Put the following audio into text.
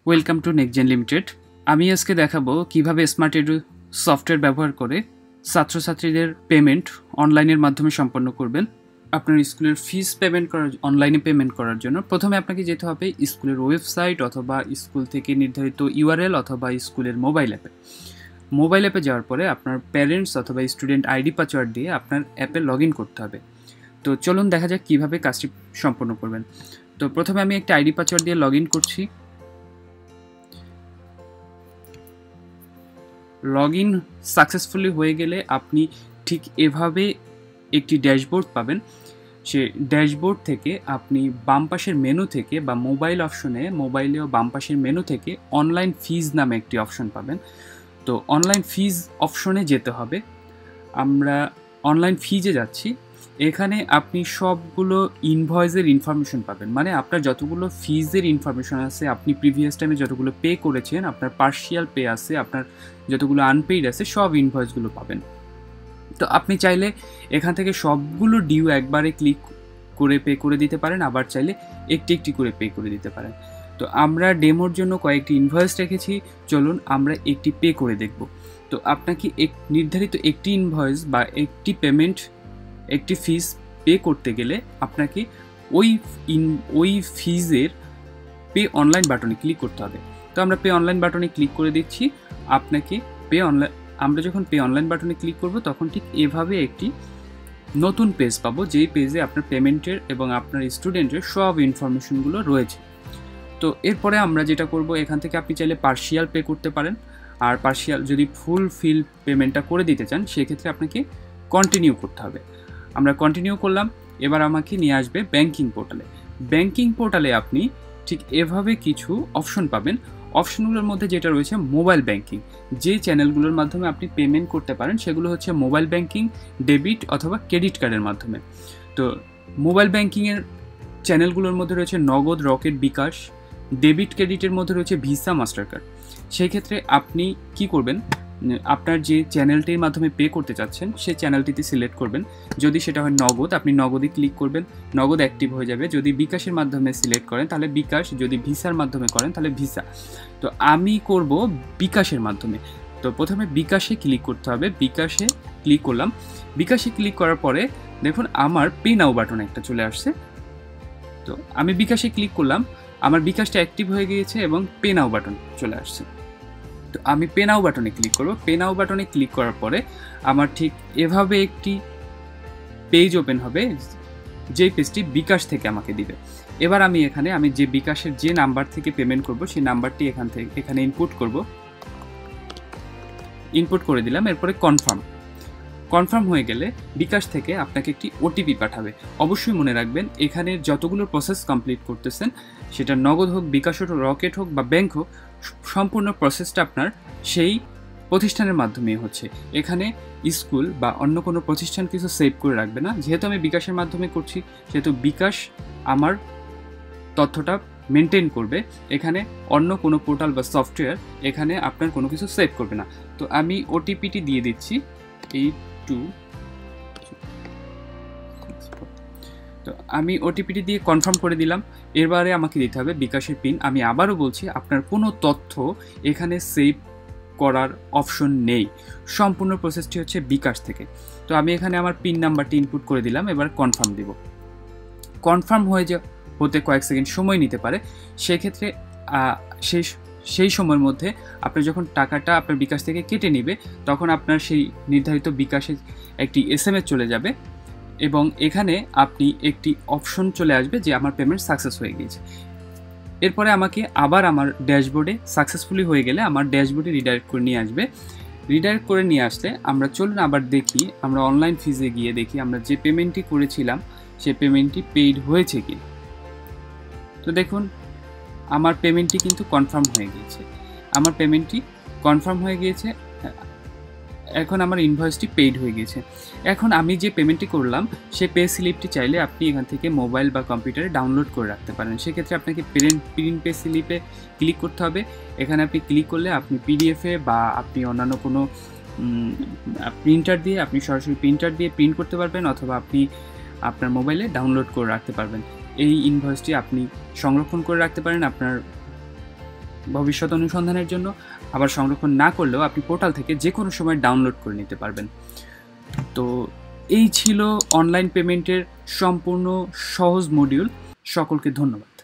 Welcome to NextGen limited. আমি আজকে দেখাবো কিভাবে স্মার্টেডু সফটওয়্যার ব্যবহার করে ছাত্রছাত্রীদের পেমেন্ট অনলাইনের মাধ্যমে সম্পন্ন করবেন। আপনার স্কুলের ফিস পেমেন্ট করার অনলাইনে পেমেন্ট করার জন্য প্রথমে আপনাকে যেতে হবে স্কুলের ওয়েবসাইট অথবা স্কুল থেকে নির্ধারিত ইউআরএল অথবা স্কুলের মোবাইল অ্যাপে যাওয়ার পরে আপনার প্যারেন্টস অথবা স্টুডেন্ট আইডি পাসওয়ার্ড দিয়ে আপনার অ্যাপে লগ ইন করতে হবে। তো চলুন দেখা যাক কীভাবে কাজটি সম্পন্ন করবেন। তো প্রথমে আমি একটা আইডি পাসওয়ার্ড দিয়ে লগ ইন করছি। লগ ইন সাকসেসফুলি হয়ে গেলে আপনি ঠিক এভাবে একটি ড্যাশবোর্ড পাবেন। সে ড্যাশবোর্ড থেকে আপনি বাম পাশের মেনু থেকে বা মোবাইলেও বাম পাশের মেনু থেকে অনলাইন ফিজ নামে একটি অপশন পাবেন। তো অনলাইন ফিজ অপশনে যেতে হবে। আমরা অনলাইন ফিজে যাচ্ছি। এখানে আপনি সবগুলো ইনভয়েসের ইনফরমেশন পাবেন, মানে আপনার যতগুলো ফিজের ইনফরমেশন আছে, আপনি প্রিভিয়াস টাইমে যতগুলো পে করেছেন, আপনার পার্শিয়াল পে আছে, আপনার যতগুলো আনপেইড আছে, সব ইনভয়েসগুলো পাবেন। তো আপনি চাইলে এখান থেকে সবগুলো ডিউ একবারে ক্লিক করে পে করে দিতে পারেন, আবার চাইলে একটি একটি করে পে করে দিতে পারেন। তো আমরা ডেমোর জন্য কয়েকটি ইনভয়েস রেখেছি, চলুন আমরা একটি পে করে দেখব। তো আপনাকে নির্ধারিত একটি ইনভয়েস বা একটি ফিস পে করতে গেলে আপনাকে ওই ফিজের পে অনলাইন বাটনে ক্লিক করতে হবে। তো আমরা পে অনলাইন বাটনে ক্লিক করে দিচ্ছি। আপনাকে আমরা যখন পে অনলাইন বাটনে ক্লিক করব তখন ঠিক এভাবে একটি নতুন পেজ পাবো, যেই পেজে আপনার পেমেন্টের এবং আপনার স্টুডেন্টের সব ইনফরমেশনগুলো রয়েছে। তো এরপরে আমরা যেটা করব, এখান থেকে আপনি চাইলে পার্শিয়াল পে করতে পারেন, আর পার্শিয়াল যদি ফুল পেমেন্টটা করে দিতে চান সেক্ষেত্রে আপনাকে কন্টিনিউ করতে হবে। আমরা কন্টিনিউ করলাম। এবার আমাকে নিয়ে আসবে ব্যাংকিং পোর্টালে আপনি ঠিক এভাবে কিছু অপশন পাবেন। অপশনগুলোর মধ্যে যেটা রয়েছে মোবাইল ব্যাংকিং, যে চ্যানেলগুলোর মাধ্যমে আপনি পেমেন্ট করতে পারেন সেগুলো হচ্ছে মোবাইল ব্যাংকিং, ডেবিট অথবা ক্রেডিট কার্ডের মাধ্যমে। তো মোবাইল ব্যাংকিংয়ের চ্যানেলগুলোর মধ্যে রয়েছে নগদ, রকেট, বিকাশ। ডেবিট ক্রেডিটের মধ্যে রয়েছে ভিসা, মাস্টার কার্ড। সেই ক্ষেত্রে আপনি কি করবেন, আপনার যে চ্যানেলটির মাধ্যমে পে করতে চাচ্ছেন সেই চ্যানেলটিতে সিলেক্ট করবেন। যদি সেটা হয় নগদ, আপনি নগদে ক্লিক করবেন, নগদ অ্যাক্টিভ হয়ে যাবে। যদি বিকাশের মাধ্যমে সিলেক্ট করেন তাহলে বিকাশ, যদি ভিসার মাধ্যমে করেন তাহলে ভিসা। তো আমি করব বিকাশের মাধ্যমে। তো প্রথমে বিকাশে ক্লিক করতে হবে। বিকাশে ক্লিক করলাম। বিকাশে ক্লিক করার পরে দেখুন আমার পে নাও বাটন একটা চলে আসছে। তো আমি বিকাশে ক্লিক করলাম, আমার বিকাশটা অ্যাক্টিভ হয়ে গিয়েছে এবং পে নাও বাটন চলে আসছে। তো আমি পে নাও বাটনে ক্লিক করব। পে নাও বাটনে ক্লিক করার পরে আমার ঠিক এভাবে একটি পেজ ওপেন হবে, যে পেজটি বিকাশ থেকে আমাকে দিবে। এবার আমি যে বিকাশের যে নাম্বার থেকে পেমেন্ট করব সেই নাম্বারটি এখানে ইনপুট করে দিলাম। এরপরে কনফার্ম হয়ে গেলে বিকাশ থেকে আপনাকে একটি ওটিপি পাঠাবে। অবশ্যই মনে রাখবেন, এখানে যতগুলো প্রসেস কমপ্লিট করতেছেন, সেটা নগদ হোক, বিকাশ হোক, রকেট হোক বা ব্যাংক হোক, সম্পূর্ণ প্রসেসটা আপনার সেই প্রতিষ্ঠানের মাধ্যমেই হচ্ছে। এখানে স্কুল বা অন্য কোনো প্রতিষ্ঠান কিছু সেভ করে রাখবে না। যেহেতু আমি বিকাশের মাধ্যমে করছি সেহেতু বিকাশ আমার তথ্যটা মেনটেন করবে। এখানে অন্য কোনো পোর্টাল বা সফটওয়্যার এখানে আপনার কোনো কিছু সেভ করবে না। তো আমি ওটিপিটি দিয়ে দিচ্ছি 82। তো আমি ওটিপিটি দিয়ে কনফার্ম করে দিলাম। এবারে আমাকে দিতে হবে বিকাশের পিন। আমি আবারও বলছি, আপনার কোনো তথ্য এখানে সেভ করার অপশন নেই। সম্পূর্ণ প্রসেসটি হচ্ছে বিকাশ থেকে। তো আমি এখানে আমার পিন নাম্বারটি ইনপুট করে দিলাম। এবার কনফার্ম দিব। কনফার্ম হতে কয়েক সেকেন্ড সময় নিতে পারে। সেক্ষেত্রে সেই সময়ের মধ্যে আপনি যখন টাকাটা আপনার বিকাশ থেকে কেটে নেবে তখন আপনার সেই নির্ধারিত বিকাশে একটি SMS চলে যাবে এবং এখানে আপনি একটি অপশন চলে আসবে যে আমার পেমেন্ট সাকসেস হয়ে গিয়েছে। এরপরে আমাকে আবার আমার ড্যাশবোর্ডে সাকসেসফুলি হয়ে গেলে আমার ড্যাশবোর্ডে রিডাইরেক্ট করে নিয়ে আসবে। রিডাইরেক্ট করে নিয়ে আসলে আমরা চলুন আবার দেখি, আমরা অনলাইন ফিজে গিয়ে দেখি আমরা যে পেমেন্টটি করেছিলাম সেই পেমেন্টটি পেইড হয়েছে কি। তো দেখুন আমার পেমেন্টটি কিন্তু কনফার্ম হয়ে গিয়েছে। এখন আমার ইনভয়েসটি পেইড হয়ে গিয়েছে। এখন আমি যে পেমেন্টটি করলাম সে পে স্লিপটি চাইলে আপনি এখান থেকে মোবাইল বা কম্পিউটারে ডাউনলোড করে রাখতে পারেন। সেক্ষেত্রে আপনাকে প্রিন্ট পে স্লিপে ক্লিক করতে হবে। এখানে আপনি ক্লিক করলে আপনি পিডিএফে বা আপনি অন্যান্য কোনো আপনি সরাসরি প্রিন্টার দিয়ে প্রিন্ট করতে পারবেন, অথবা আপনি আপনার মোবাইলে ডাউনলোড করে রাখতে পারবেন। এই ইনভয়েসটি আপনি সংরক্ষণ করে রাখতে পারেন আপনার ভবিষ্যৎ অনুসন্ধানের জন্য, আবার সংরক্ষণ না করলেও আপনি পোর্টাল থেকে যে কোনো সময় ডাউনলোড করে নিতে পারবেন। তো এই ছিল অনলাইন পেমেন্টের সম্পূর্ণ সহজ মডিউল। সকলকে ধন্যবাদ।